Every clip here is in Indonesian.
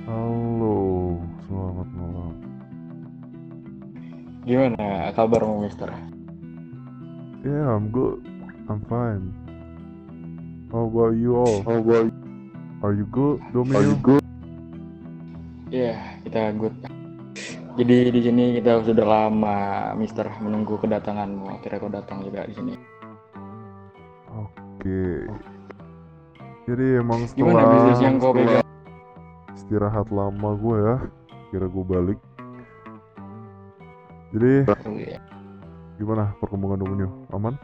Halo, selamat malam. Gimana kabarmu, Mister? Yeah, I'm good. I'm fine. How about you all? How about Are you good, Are you Domino? good? Iya, kita good. Jadi di sini kita sudah lama, Mister, menunggu kedatanganmu. Akhirnya kau datang juga di sini. Oke. Jadi emang Gimana bisnis setelah yang kau pegang? istirahat lama gue ya, kira gue balik. Jadi Oh, iya. gimana perkembangan Domino? Aman?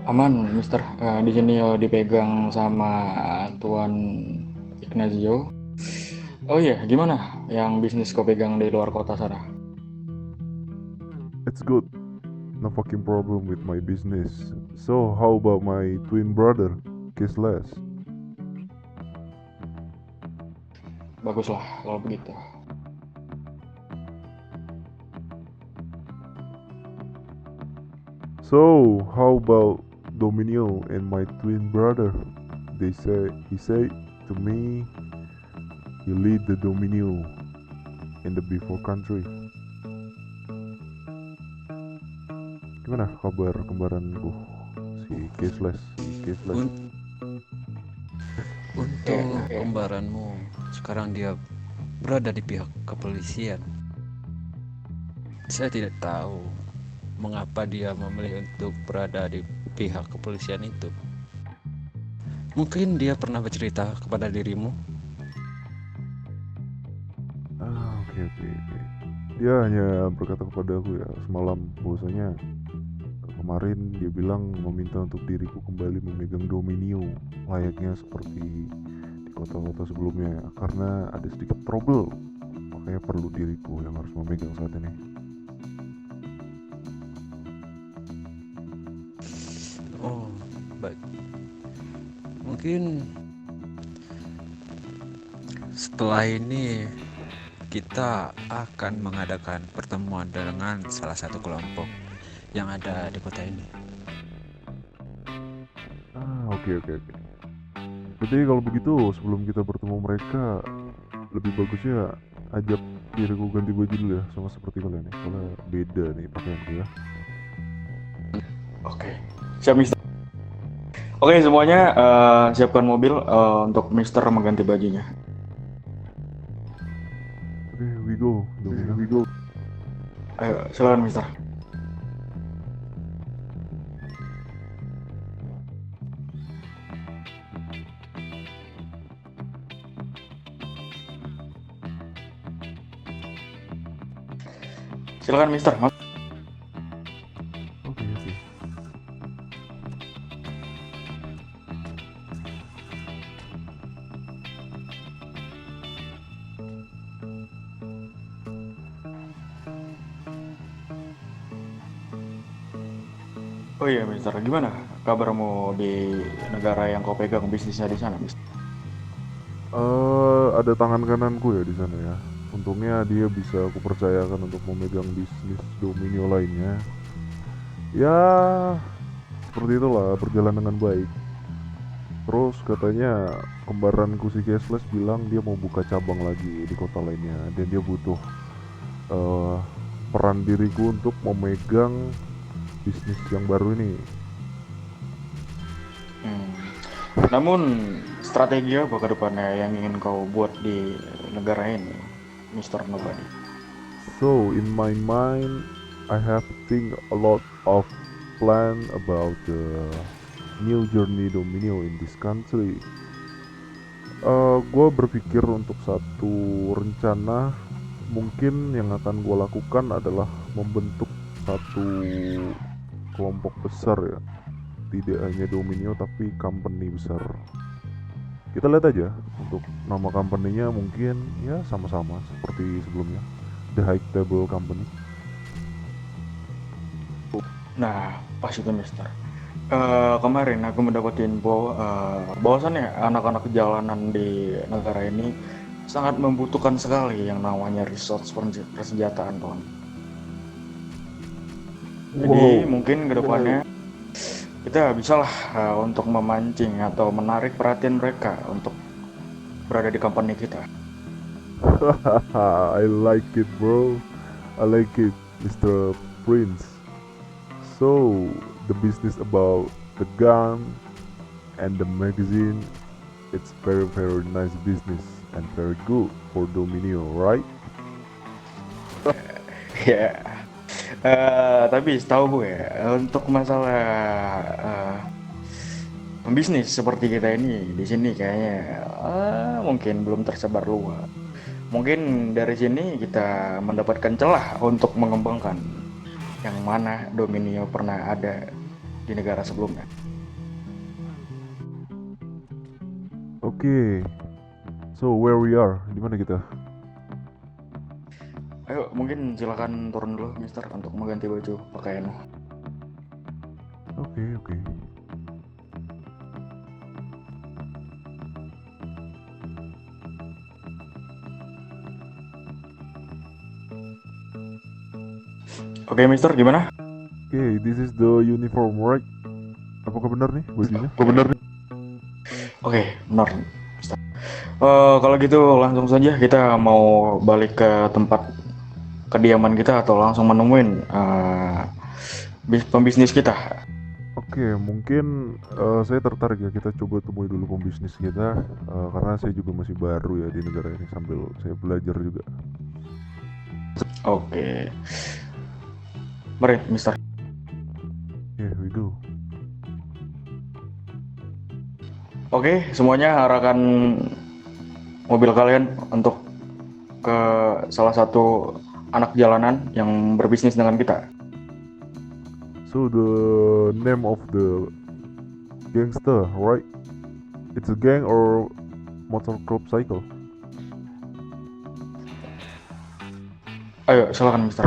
Aman, Mister. Di sini dipegang sama Tuan Ignazio. Oh iya, gimana yang bisnis kau pegang di luar kota sana? It's good. No fucking problem with my business. So how about my twin brother, Kisles? Baguslah kalau begitu. So how about Domino and my twin brother? He said to me, you lead the Domino in the before country. Gimana kabar kembaranku si Caseless? Un- Iya, untuk kembaranmu, sekarang dia berada di pihak kepolisian. Saya tidak tahu mengapa dia memilih untuk berada di pihak kepolisian itu. Mungkin dia pernah bercerita kepada dirimu. Oke. Dia hanya berkata kepada aku ya semalam bahwasanya kemarin dia bilang meminta untuk diriku kembali memegang Dominio layaknya seperti di kota-kota sebelumnya karena ada sedikit trouble, makanya perlu diriku yang harus memegang saat ini. Oh, baik. Mungkin setelah ini kita akan mengadakan pertemuan dengan salah satu kelompok yang ada di kota ini. Oke. Berarti kalau begitu sebelum kita bertemu mereka lebih bagusnya ajak diriku ganti baju dulu ya sama seperti kalian nih soalnya beda nih pakaianku ya. oke. Siap, Mister. Oke, semuanya siapkan mobil untuk Mister mengganti bajunya. Oke, we go Domino. Ayo, silakan, Mister. Silakan, Mister. Oke. Oh iya, Mister. Gimana kabarmu di negara yang kau pegang bisnisnya di sana, Mister? Ada tangan kananku ya di sana ya. Untungnya dia bisa aku percayakan untuk memegang bisnis Domino lainnya. Ya, seperti itulah berjalan dengan baik. Terus katanya kembaranku si Cashless bilang dia mau buka cabang lagi di kota lainnya dan dia butuh eh, peran diriku untuk memegang bisnis yang baru ini. Hmm. Namun strategi apa ke depannya yang ingin kau buat di negara ini, Mister Nobody? So in my mind, I have think a lot of plan about the new journey Domino in this country. Gue berpikir untuk satu rencana mungkin yang akan gue lakukan adalah membentuk satu kelompok besar ya, tidak hanya Domino tapi company besar. Kita lihat aja untuk nama company-nya mungkin ya sama-sama seperti sebelumnya, The High Table Company. Nah, pas itu, Mister. Kemarin aku mendapat info bahwasannya anak-anak jalanan di negara ini sangat membutuhkan sekali yang namanya resource persenjataan, kawan. Jadi Wow. mungkin kedepannya kita bisalah untuk memancing atau menarik perhatian mereka untuk berada di company kita. I like it, bro. I like it, Mr. Prince. So, the business about the gun and the magazine, it's very very nice business and very good for Dominio, right? Ya, tapi setahu gue untuk masalah pembisnis seperti kita ini di sini kayaknya mungkin belum tersebar luas. Mungkin dari sini kita mendapatkan celah untuk mengembangkan yang mana Dominio pernah ada di negara sebelumnya. Okay, so where we are, di mana kita? Ayo, mungkin silakan turun dulu, Mister, untuk mengganti baju pakaianmu. Oke. Oke, Mister, gimana? Okay, this is the uniform, right? Apakah benar nih bajunya? Oke, benar, Mister. Kalau gitu langsung saja kita mau balik ke tempat kediaman kita atau langsung menemuin pembisnis kita. Oke, mungkin saya tertarik ya kita coba temui dulu pembisnis kita karena saya juga masih baru ya di negara ini sambil saya belajar juga. Oke. Mari, Mister. Yeah, we go. Oke, semuanya arahkan mobil kalian untuk ke salah satu anak jalanan yang berbisnis dengan kita. So the name of the gangster, right? It's a gang or motorcycle? Ayo, silakan, Mister.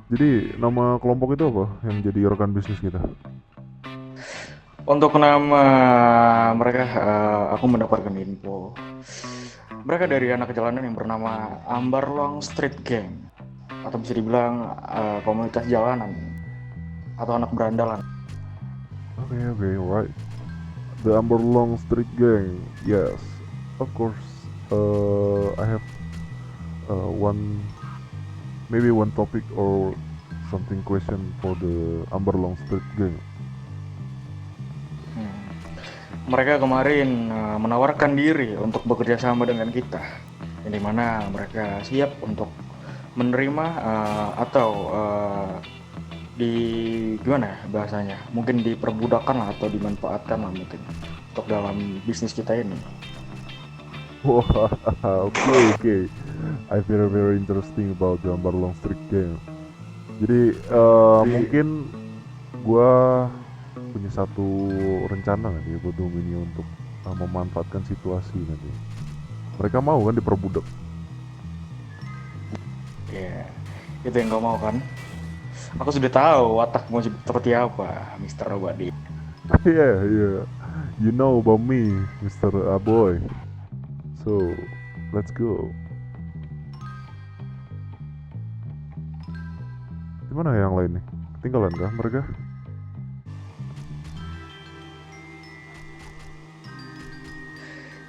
Jadi nama kelompok itu apa yang jadi rekan bisnis kita? Untuk nama mereka, aku mendapatkan info. Mereka dari anak jalanan yang bernama Amberlong Street Gang, atau bisa dibilang komunitas jalanan atau anak berandalan. Okay, right. The Amberlong Street Gang, yes, of course. I have maybe one topic or something question for the Amberlong Street Gang. Mereka kemarin menawarkan diri untuk bekerja sama dengan kita, yang dimana mereka siap untuk menerima atau gimana ya bahasanya, mungkin diperbudakan lah atau dimanfaatkan lah mungkin untuk dalam bisnis kita ini. Wah, okay. I feel very interesting about the Amberlong Street Gang. Jadi mungkin gua punya satu rencana nanti ya buat Domini untuk memanfaatkan situasi nanti. Mereka mau kan diperbudak? Ya, itu yang kau mau kan? Aku sudah tahu watakmu seperti apa, Mr. Obadi. Yeah. You know about me, Mr. Aboy. So, let's go. Gimana yang lain nih? Ketinggalan kah mereka?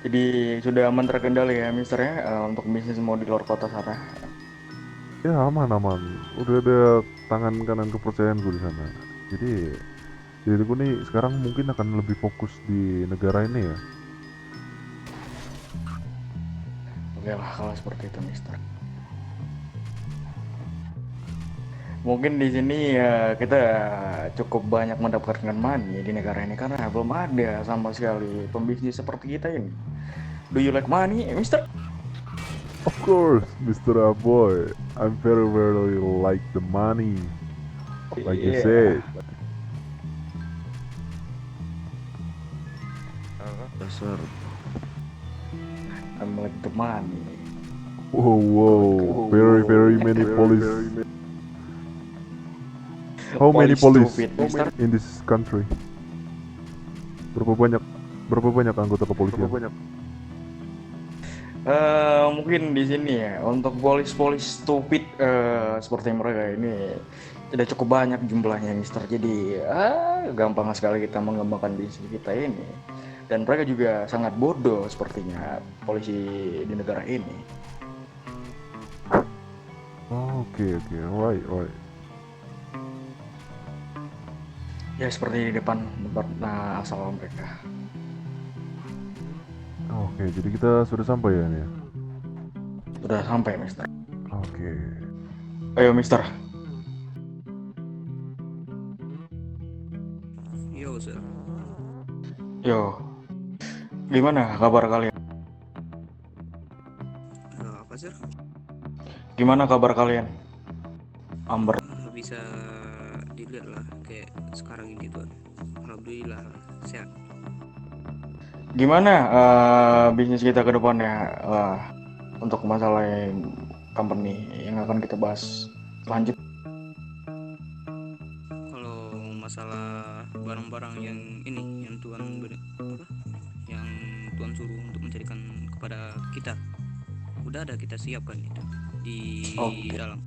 Jadi sudah aman terkendali ya, Mister ya, untuk bisnis mau di luar kota sana. Ya aman. Udah ada tangan kanan kepercayaanku di sana. Jadi diriku nih sekarang mungkin akan lebih fokus di negara ini ya. Oke lah kalau seperti itu, Mister. Mungkin di sini ya kita cukup banyak mendapatkan money di negara ini karena belum ada sama sekali pembisnis seperti kita ini. Do you like money, Mister? Of course, Mr. Aboy. I'm very very like the money. Like you said. Dasar I'm like the money. Wow. Very many police. How many police Stupid, Mister. in this country? Berapa banyak anggota kepolisian? Mungkin di sini ya untuk polis stupid seperti mereka ini tidak cukup banyak jumlahnya, Mister. Jadi gampang sekali kita mengembangkan bisnis kita ini. dan mereka juga sangat bodoh sepertinya polisi di negara ini. Oh, oke, right, right. Ya seperti di depan tempat asal mereka. Oke, jadi kita sudah sampai ya nih. Sudah sampai, Mister. Oke. Ayo, Mister. Yo, sir. Yo, gimana kabar kalian? Apa, sir? Gimana kabar kalian? Amber. Bisa dilihat lah kayak sekarang ini tuh. Alhamdulillah sehat. Gimana bisnis kita ke depannya untuk masalah company yang akan kita bahas selanjutnya? Kalau masalah barang-barang yang ini yang yang Tuhan suruh untuk mencarikan kepada kita, udah ada kita siapkan itu di dalam.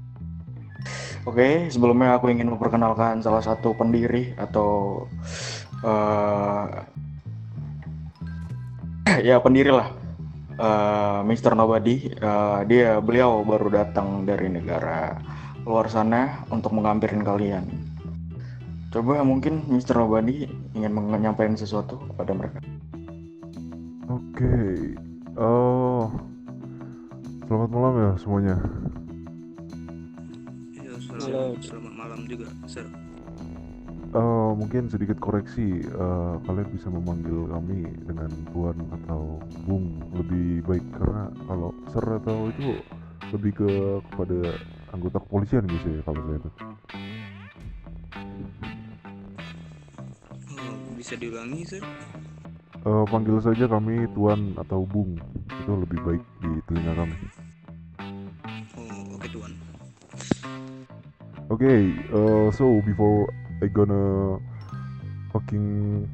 Oke, sebelumnya aku ingin memperkenalkan salah satu pendiri atau ya pendiri lah, Mr. Nobody. Beliau baru datang dari negara luar sana untuk menghampirin kalian. Coba mungkin Mr. Nobody ingin menyampaikan sesuatu kepada mereka. Oke. Selamat malam ya semuanya. Ya, selamat malam juga, sir. Mungkin sedikit koreksi, kalian bisa memanggil kami dengan Tuan atau Bung lebih baik, karena kalau Sir atau itu lebih kepada anggota kepolisian gitu ya kalau saya itu. Bisa diulangi, sir? Panggil saja kami Tuan atau Bung, itu lebih baik di telinga kami. Oke, Tuan. Okay, so before I gonna talking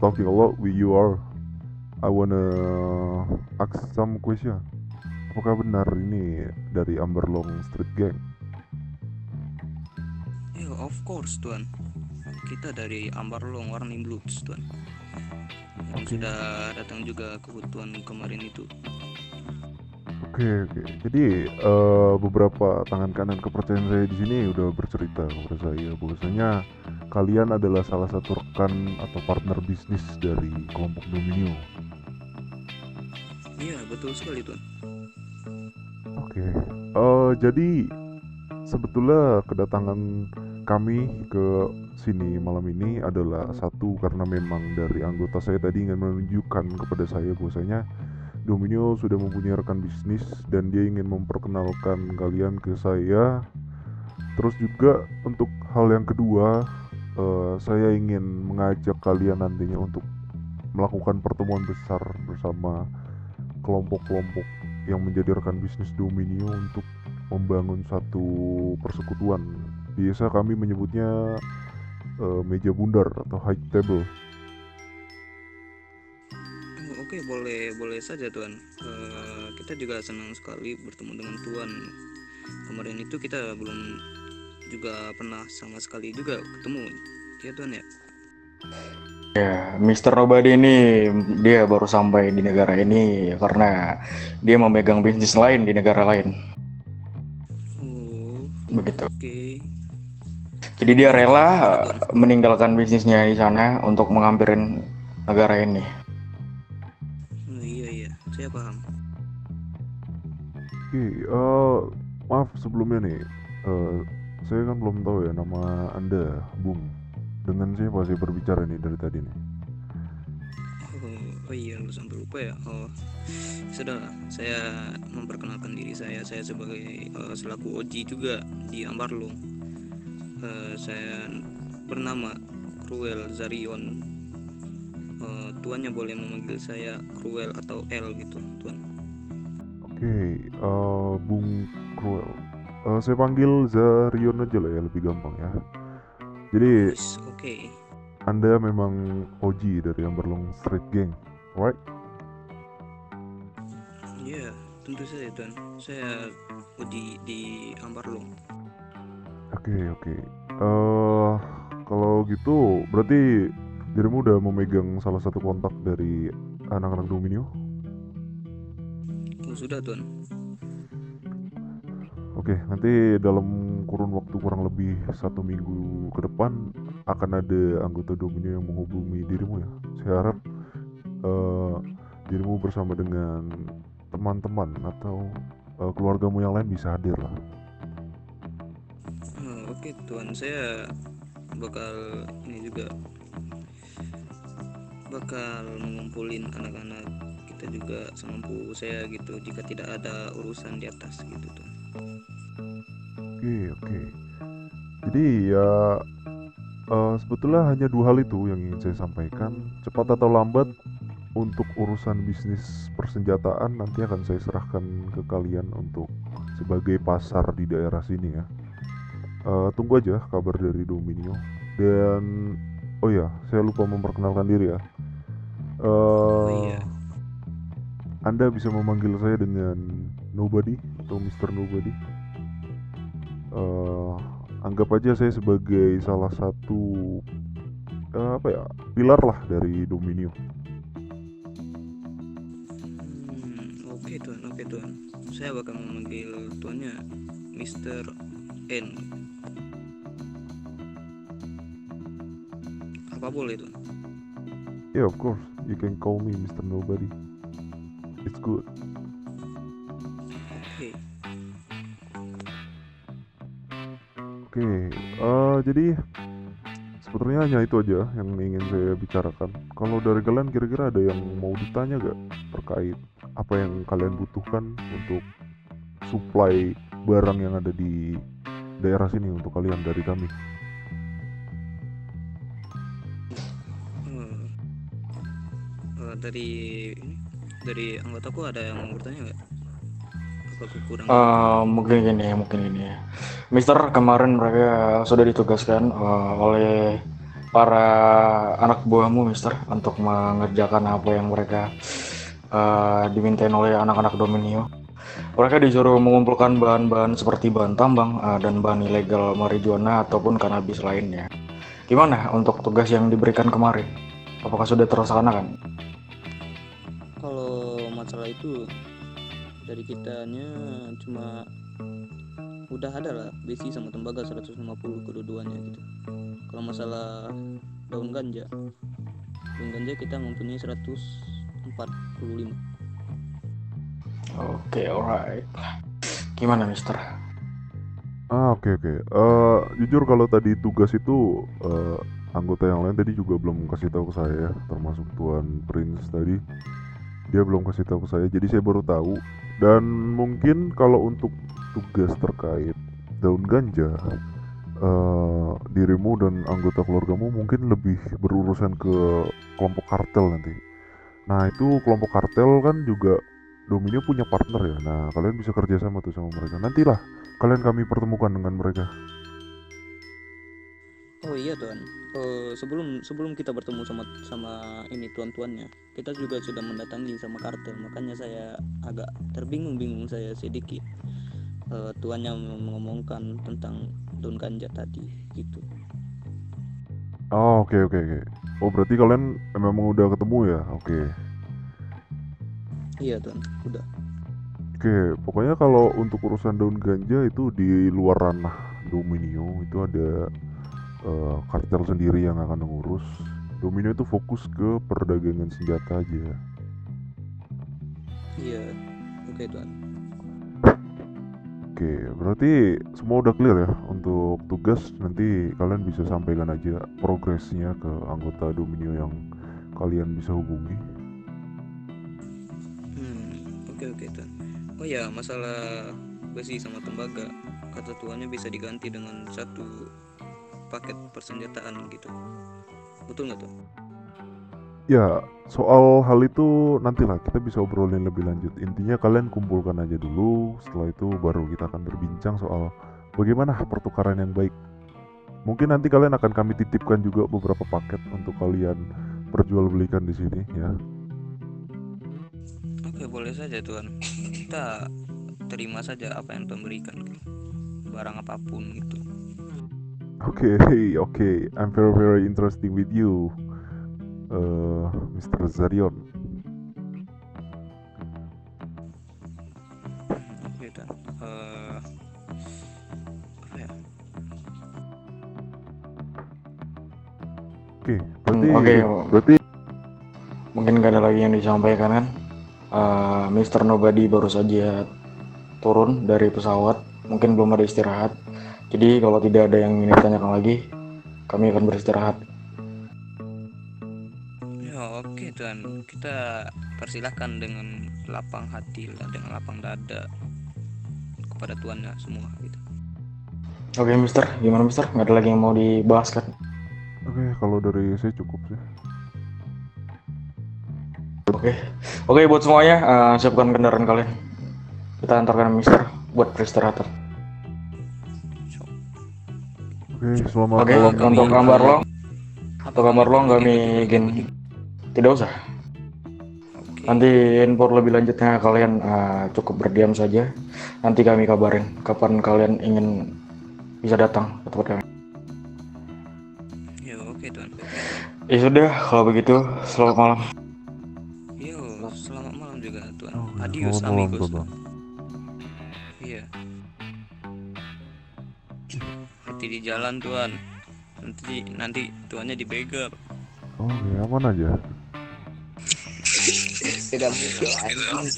a lot with you all, I wanna ask some question. Apakah benar ini dari Amberlong Street Gang? Ya, of course, Tuan. Kita dari Amberlong Warning Bloods, Tuan. Yang sudah datang juga ke Tuan kemarin itu. Oke. Jadi beberapa tangan kanan kepercayaan saya di sini udah bercerita kepada saya bahwasanya kalian adalah salah satu rekan atau partner bisnis dari kelompok Dominio. Iya, betul sekali, Tuan. Oke. Jadi sebetulnya kedatangan kami ke sini malam ini adalah satu karena memang dari anggota saya tadi ingin menunjukkan kepada saya bahwasanya Dominio sudah mempunyai rekan bisnis dan dia ingin memperkenalkan kalian ke saya. Terus juga untuk hal yang kedua, saya ingin mengajak kalian nantinya untuk melakukan pertemuan besar bersama kelompok-kelompok yang menjadi rekan bisnis Dominio untuk membangun satu persekutuan. Biasa kami menyebutnya meja bundar atau high table. Oke, boleh saja, Tuan. Kita juga senang sekali bertemu dengan Tuan. Kemarin itu kita belum juga pernah sama sekali juga ketemu, ya, Tuan ya. Ya, Mr. Nobody ini dia baru sampai di negara ini karena dia memegang bisnis lain di negara lain. Begitu. Oke. Jadi dia rela meninggalkan bisnisnya di sana untuk menghampirin negara ini. Iya, saya paham. Oke, maaf sebelumnya nih, saya kan belum tahu ya nama Anda, Bung. Dengan siapa saya berbicara nih dari tadi nih? Oh iya, lu sampai lupa ya. Sudah, saya memperkenalkan diri saya sebagai selaku Oji juga di Ambarlong. Saya bernama Cruel Zarion. Tuannya boleh memanggil saya Cruel atau L gitu, Tuan. Oke, Bung Cruel. Saya panggil Zarion aja lah ya, lebih gampang ya. Jadi, Oke. Anda memang Oji dari Amberlong Street Gang, right? Iya, tentu saja, Tuan. Saya Oji di Ambarlong. Oke. Kalau gitu berarti Dirimu udah memegang salah satu kontak dari anak-anak Dominio? Oh, sudah Tuan. Oke, nanti dalam kurun waktu kurang lebih 1 minggu ke depan akan ada anggota Dominio yang menghubungi dirimu ya. Saya harap eh, dirimu bersama dengan teman-teman atau keluargamu yang lain bisa hadir lah. Oke Tuan, saya bakal ini juga bakal mengumpulin anak-anak kita juga semampu saya gitu, jika tidak ada urusan di atas gitu Tuan. Oke. Jadi ya sebetulnya hanya 2 hal itu yang ingin saya sampaikan. Cepat atau lambat untuk urusan bisnis persenjataan nanti akan saya serahkan ke kalian untuk sebagai pasar di daerah sini ya. Tunggu aja kabar dari Dominio. Dan oh ya, saya lupa memperkenalkan diri ya. Oh Eh, iya. Anda bisa memanggil saya dengan Nobody atau Mr. Nobody. Eh, Anggap aja saya sebagai salah satu apa ya, pilar lah dari Dominio. Oke Tuan, oke Tuan. Saya bakal memanggil tuannya Mr. N. Apa boleh Tuan? Yeah, of course, you can call me Mr. Nobody. It's good. Oke. Oke, jadi sebetulnya hanya itu aja yang ingin saya bicarakan. Kalau dari kalian kira-kira ada yang mau ditanya gak terkait apa yang kalian butuhkan untuk supply barang yang ada di daerah sini untuk kalian dari kami? Eh, dari anggotaku ada yang mau bertanya nggak? Apa kekurangan itu? Mungkin gini. Mister, kemarin mereka sudah ditugaskan oleh para anak buahmu, Mister, untuk mengerjakan apa yang mereka dimintain oleh anak-anak Dominio. Mereka disuruh mengumpulkan bahan-bahan seperti bahan tambang dan bahan ilegal marijuana ataupun kanabis lainnya. Gimana untuk tugas yang diberikan kemarin? Apakah sudah terlaksanakan? Kalau masalah itu dari kitanya cuma udah ada lah besi sama tembaga 150 kedua-duanya gitu. Kalau masalah daun ganja kita mempunyai 145. Oke, alright. Gimana, Mister? Oke. Jujur kalau tadi tugas itu anggota yang lain tadi juga belum kasih tahu ke saya, termasuk Tuan Prince tadi. Dia belum kasih tahu ke saya, jadi saya baru tahu. Dan mungkin kalau untuk tugas terkait daun ganja, dirimu dan anggota keluargamu mungkin lebih berurusan ke kelompok kartel nanti. Nah itu kelompok kartel kan juga Dominio punya partner ya. Nah kalian bisa kerjasama tuh sama mereka. Nantilah kalian kami pertemukan dengan mereka. Oh iya Tuan. Sebelum kita bertemu sama ini tuan-tuannya, kita juga sudah mendatangi sama kartel. Makanya saya agak terbingung saya sedikit. Tuannya mengomongkan tentang daun ganja tadi gitu. Oke. Oh berarti kalian memang udah ketemu ya? Oke. Iya Tuan, udah. Oke, pokoknya kalau untuk urusan daun ganja itu di luar ranah Dominio itu ada kartel sendiri yang akan mengurus. Dominio itu fokus ke perdagangan senjata aja. Iya, oke Tuan. Oke, berarti semua udah clear ya untuk tugas. Nanti kalian bisa sampaikan aja progresnya ke anggota Dominio yang kalian bisa hubungi. Oke Tuan. Oh ya, masalah besi sama tembaga, kata tuannya bisa diganti dengan satu paket persenjataan gitu. Betul nggak Tuan? Ya, soal hal itu nantilah kita bisa obrolin lebih lanjut. Intinya kalian kumpulkan aja dulu. Setelah itu baru kita akan berbincang soal bagaimana pertukaran yang baik. Mungkin nanti kalian akan kami titipkan juga beberapa paket untuk kalian perjualbelikan di sini ya. Oke, boleh saja Tuan. Kita terima saja apa yang Tuan berikan, barang apapun gitu. Oke. I'm very interesting with you. Mr. Zarion. Oke Tuan. Apa ya? Oke, berarti Oke, berarti mungkin gak ada lagi yang disampaikan kan? Mr. Nobody baru saja turun dari pesawat, mungkin belum ada istirahat. Jadi kalau tidak ada yang ingin ditanyakan lagi, kami akan beristirahat. Ya oke Tuan, kita persilahkan dengan lapang hati lah, dengan lapang dada kepada tuannya semua gitu. Oke, Mister, gimana Mister? Nggak ada lagi yang mau dibahas kan? oke, kalau dari saya cukup sih. Oke, buat semuanya, siapkan kendaraan kalian. Kita antarkan Mister buat beristirahat. So, Oke, selamat Oke, malam untuk semuanya. kabar lo, apa untuk kabar lo perlu kami dibantu ingin juga? tidak usah. Oke. Nanti info lebih lanjutnya kalian cukup berdiam saja. Nanti kami kabarin kapan kalian ingin bisa datang ke tempat kami. Ya oke Tuan. Ya sudah, kalau begitu selamat malam. Yo, selamat malam juga Tuan. Oke, Adios selamat malam, amigos. Tonton. Iya. Hati di jalan Tuan. Nanti tuannya dibegal. Oke, aman aja. Tidak mungkin anjing.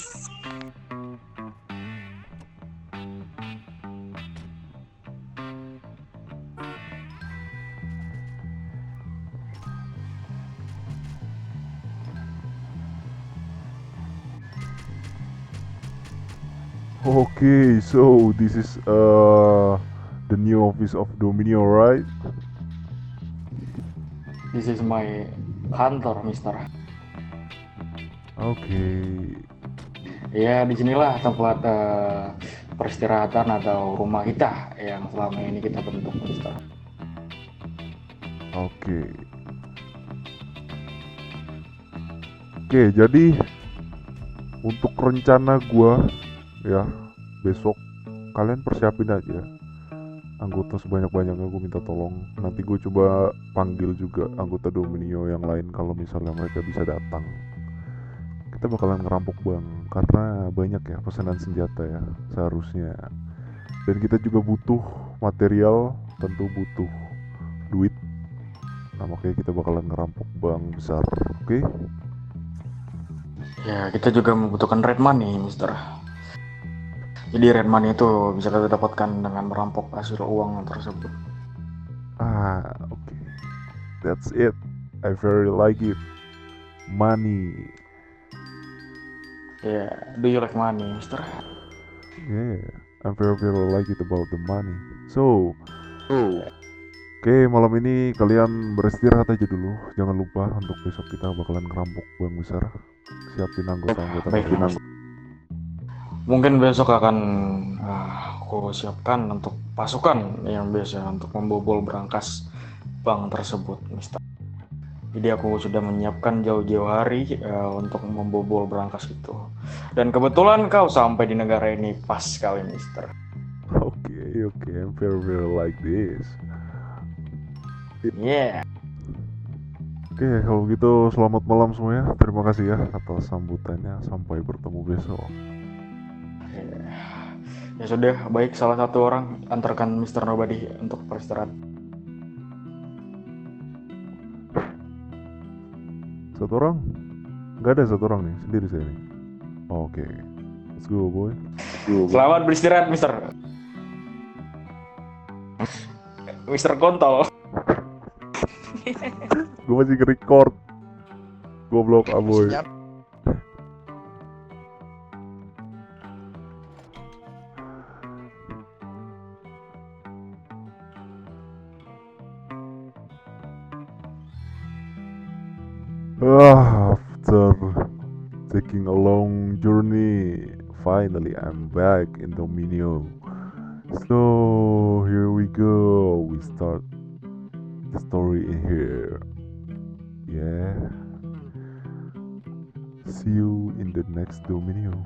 Okay, so this is the new office of Domino, right? This is my kantor, Mister. Okay. Ya, disinilah tempat peristirahatan atau rumah kita yang selama ini kita bentuk, Mister. Oke. Oke, jadi untuk rencana gua ya besok kalian persiapin aja anggota sebanyak-banyaknya. Gue minta tolong. Nanti gue coba panggil juga anggota Dominio yang lain kalau misalnya mereka bisa datang. Kita bakalan ngerampok bang, karena banyak ya pesanan senjata ya seharusnya. Dan kita juga butuh material, tentu butuh duit. Nah makanya kita bakalan ngerampok bank besar, oke? Ya, kita juga membutuhkan red money, Mister. Jadi red money itu bisa kita dapatkan dengan merampok hasil uang tersebut. Oke. That's it. I very like it. Money. Ya, do you like money, Mister? Yeah, I'm very like it about the money. So, oke, malam ini kalian beristirahat aja dulu. Jangan lupa untuk besok kita bakalan ngerampok bank besar. Siapin anggota-anggota Baik, kalian. Mas. Mungkin besok akan aku siapkan untuk pasukan yang biasa untuk membobol berangkas bank tersebut, Mister. Jadi aku sudah menyiapkan jauh-jauh hari untuk membobol berangkas itu. Dan kebetulan kau sampai di negara ini pas sekali, Mister. Oke, I'm very like this. Yeah. Oke, kalau gitu selamat malam semuanya. Terima kasih ya atas sambutannya. Sampai bertemu besok. Ya sudah, baik, salah satu orang antarkan Mr. Nobody untuk beristirahat. Satu orang? Nggak ada satu orang nih, sendiri saya nih. Oke, let's go boy. Selamat beristirahat, Mister. Mister Kontol. Gue masih nge-record. Goblok aboy. After taking a long journey, finally I'm back in Dominio. So here we go. We start the story in here. Yeah. See you in the next Dominio.